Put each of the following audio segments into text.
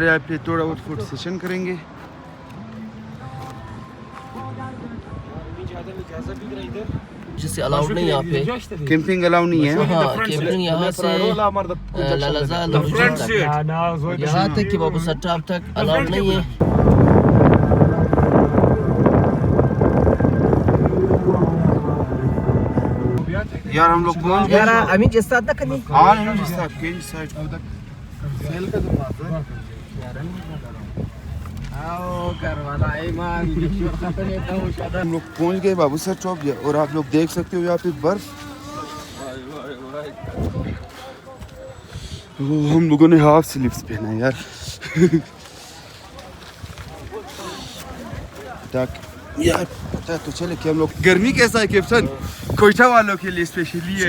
यहाँ पे थोड़ा बहुत फूड सेशन करेंगे. जिससे अलाउड नहीं यहाँ पे. कैंपिंग अलाउ नहीं है. हाँ, कैंपिंग यहाँ से लालाजा लुजून तक, यहाँ तक कि बाबू सट्टाप तक अलाउड नहीं है. यार हम लोग पहुंच गए. आम्ही जस्तात ना कधी. हाँ हम जिस साइड के जिस साइड को तक सेल का तो मार. हम लोग पहुंच गए बाबू सर चौक और आप लोग देख सकते हो यहाँ पे बर्फ. हम लोगों ने हाफ स्लीव्स पहना है यार. यार पता तो चले कि हम लोग गर्मी कैसा है कैप्टन कोयटा वालों के लिए स्पेशली है.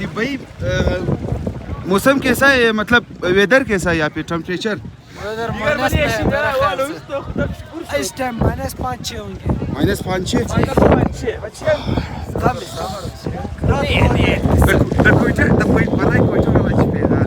ये भाई मौसम कैसा है मतलब वेदर कैसा है यहाँ पे टेम्परेचर. इस टाइम -5-6 होंगे. -5-6 कोयटा वाला चिपे यार.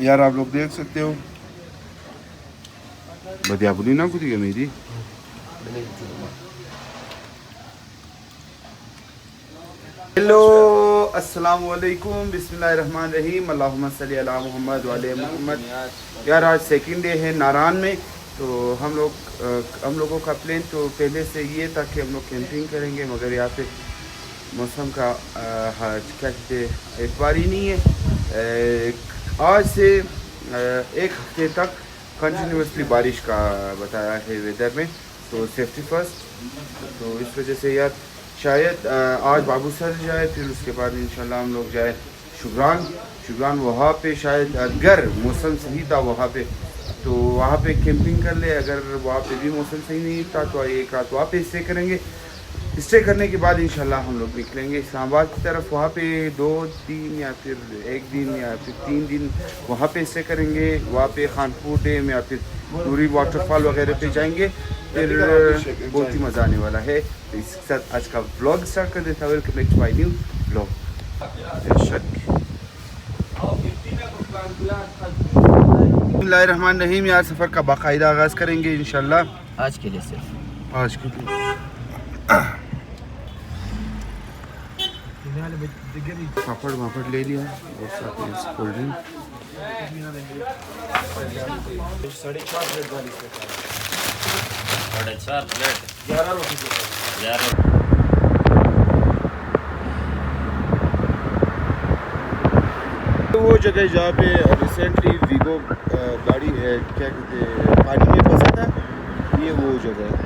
यार आप लोग देख सकते हो बढ़िया बुरी ना कुछ मेरी. हेलो अस्सलाम वालेकुम बिस्मिल्लाहिर्रहमानिर्रहीम अल्लाहुम्मा सल्ली अला मुहम्मद व अले मुहम्मद. यार आज सेकंड डे है नारान में. तो हम लोगों का प्लान तो पहले से ये था कि हम लोग कैंपिंग करेंगे मगर यहाँ पे मौसम का क्या कहते एतबार ही नहीं है. आज से एक हफ्ते तक कंटिन्यूसली बारिश का बताया है वेदर में. तो सेफ्टी फर्स्ट. तो इस वजह से यार शायद आज बाबू सर जाए फिर उसके बाद इंशाल्लाह हम लोग जाए शुगरान वहाँ पे शायद अगर मौसम सही था वहाँ पे तो वहाँ पे कैंपिंग कर ले. अगर वहाँ पे भी मौसम सही नहीं था तो एक रात वहाँ पे स्टे करेंगे. स्टे करने के बाद इंशाल्लाह हम लोग निकलेंगे इस्लामाबाद की तरफ. वहाँ पे 2 दिन या फिर 1 दिन या फिर 3 दिन वहाँ पे स्टे करेंगे. वहाँ पे खानपुर डैम या फिर टूरी वाटरफॉल वगैरह पे जाएंगे. फिर बहुत ही मज़ा आने वाला है. तो इसके साथ आज का ब्लॉग स्टार्ट कर देता. Welcome back to my new blog. बिस्मिल्लाहिर्रहमानिर्रहीम. यार सफ़र का बाकायदा आगाज़ करेंगे इंशाल्लाह. आज के लिए सिर्फ आज के लिए पापड़ ले लिया और साथ में कोल्ड ड्रिंक. 4.5 प्लेट 11 रोटी वो जगह जहाँ पे रिसेंटली वीगो गाड़ी क्या कहते हैं पानी में फंसा था ये वो जगह है.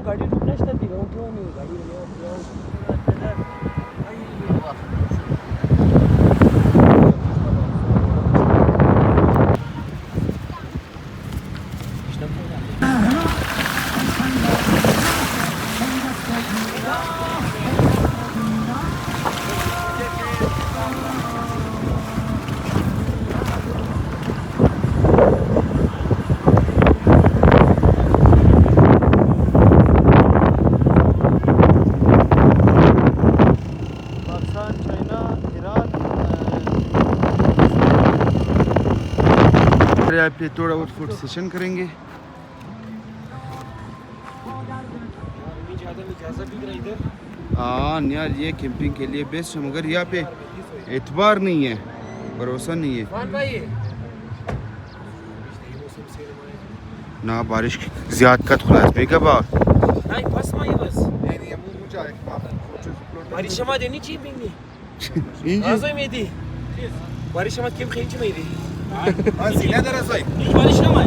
गाडी डुबण्यास ती गाव किंवा नाही गाडी यहाँ पे थोड़ा बहुत फूड सेशन करेंगे. हाँ यार ये कैंपिंग के लिए बेस्ट है मगर यहाँ पे एतबार नहीं है भरोसा नहीं है ना बारिश की ज़्यादा खुलास में कब नाही बस माही बस बारिशमध्ये नीची बिंगी आजोय मेदी बारिशमध्ये केम खायची मेदी हा सिल्या दरास आहे बारिश ना my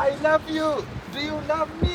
I love you. Do you love me?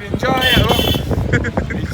50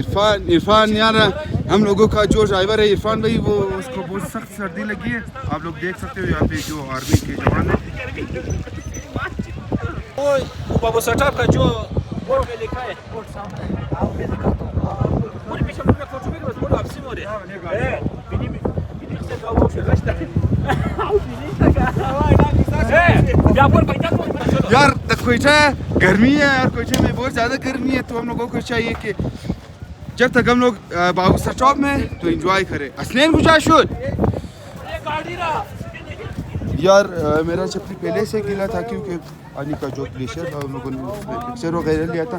Irfan यार हम लोगों का जो ड्राइवर है इरफान भाई, वो उसको बहुत सख्त सर्दी लगी है. आप लोग देख सकते हो यहाँ पे जो आर्मी के जवान है. बाबू सटाप का जो बोर्ड पे लिखा है यार कोयटा गर्मी है यार, कोयटे में बहुत ज़्यादा गर्मी है, तो हम लोगों को चाहिए कि जब तक हम लोग बाबू स्टॉप में तो एंजॉय करें. असलैन गुजाशुद यार मेरा चप्पल पहले से गीला था क्योंकि पानी का जो ग्लेशियर था हम लोगों ने पिक्चर वगैरह लिया था.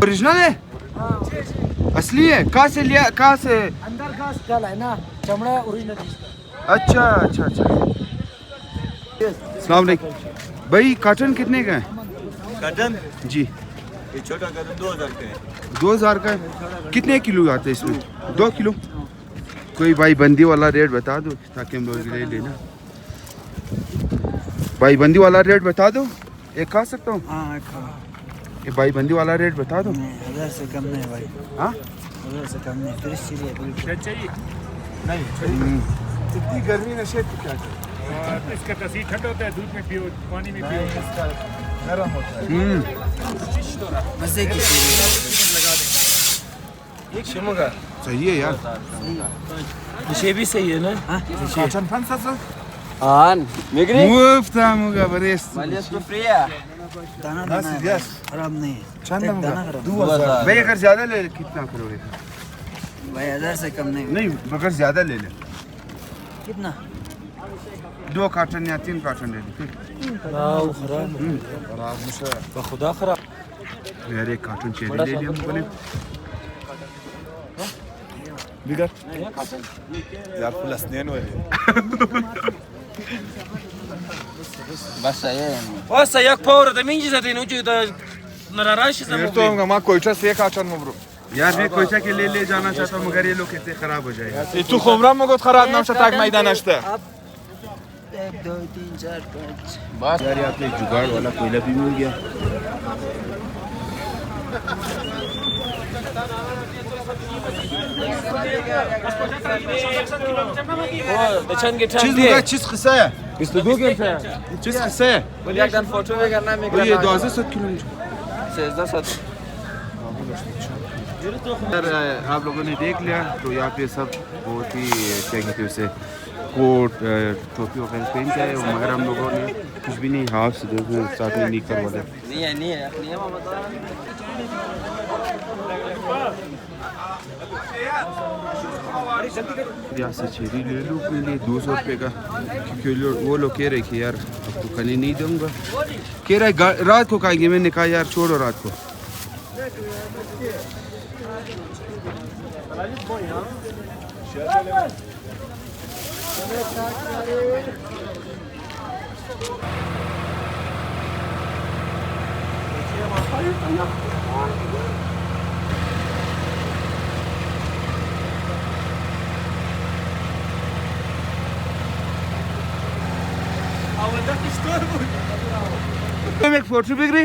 ओरिजिनल है, असली है. कहाँ से लिया, कहाँ से? अंदर का स्टल है ना, चमड़ा ओरिजिनल. अच्छा अच्छा अच्छा. अस्सलाम वालेकुम भाई, कॉटन कितने का है? कटन जी ये छोटा कटन 2000 का है. 2000 का है. कितने किलो आते हैं इसमें? 2 किलो. कोई भाई बंदी वाला रेट बता दो ताकि हम लोग ले लेना. भाई बंदी वाला रेट बता दो, एक खा सकता हूँ. हाँ, ये भाई बंदी वाला रेट बता दो. 1000 से कम नहीं भाई. हाँ 1000 से कम नहीं. फ्रेश चाहिए बिल्कुल. चाहिए इतनी गर्मी नशे तो क्या इसका तस्वीर ठंडा होता है, दूध में पियो, पानी में पियो, नरम होता है. मजे की चीज. शिमोगा सही है यार. ये भी सही है ना. कॉटन फन सस An, migri? मुफ्ता मुगा बरेस. Malias to fria. दाना बस, दाना है yes. भाई, खराब नहीं है. चंदा एक मुगा दाना खराब. 2000. भाई अगर ज्यादा ले कितना करोगे? भाई 1000 से कम नहीं. नहीं मगर ज्यादा ले ले. कितना? 2 कार्टन या 3 कार्टन ले ले. खराब खुदा खराब. यार एक कार्टन चेरी ले लिया हम लोगों ने. बिगर यार फुल असनैन वाले. Bas saya. Osa jak power da mingi za dinu ju da nararashi za तो हम कोयटा से कार्टन में ब्रो. यार मैं कोयटा के ले जाना चाहता हूँ मगर ये लोग कहते खराब हो जाएगा. tu khomra mogot kharab namsha tak maidan ashta. 1 2 3 4 5. Bas. यार यहाँ पे जुगाड़ वाला कोयला भी मिल गया. Da chan ge चीज chan मुगा de. चीज किस्सा है. Bist du Google fan? चीज किस्सा है. Will yak dan foto ve karna me और ये 1200 किलोमीटर. 16 सर आप लोगों ने देख लिया तो यहाँ पे सब बहुत ही क्या कहते हैं उसे कोट टोपी वगैरह पहन के आए, मगर हम लोगों ने कुछ भी नहीं, हाफ से साथ में निकर वाले. Nia mama ta. यहाँ से चेरी ले लो अपने लिए 200 रुपये का, क्योंकि वो लोग कह रहे कि यार अब तो कल ही नहीं दूंगा. कह रहा है रात को खाएंगे. मैंने कहा यार छोड़ो रात को. एक फोटो बिगड़ी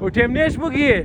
Utem neş bu ki?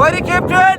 What Captain?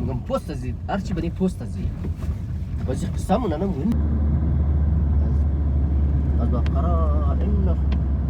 Ngam posta zid, archi bani posta zid. Wajih samu nana mun. Azba qara inna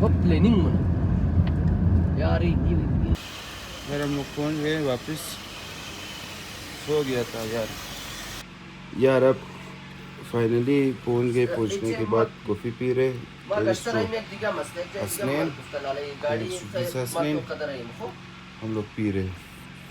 वो प्लानिंग में यार ये यार हम लोग पहुँच गए वापस सो गया था यार अब फाइनली पहुँच गए पहुँचने के बाद कॉफ़ी पी रहे हम लोग पी रहे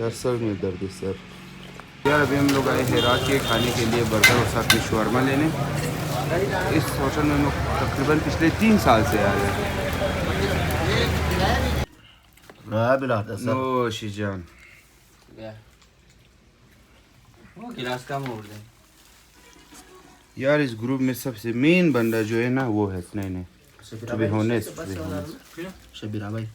यार सर में दर्द है सर यार अभी हम लोग आए हैं रात के खाने के लिए बर्गर और साथ में शवारमा लेने इस होटल में हम लोग तकरीबन पिछले 3 साल से आए हैं नोशी जान गिलास कम हो गया यार इस ग्रुप में सबसे मेन बंदा जो है ना वो है स्नैन है शबीरा भाई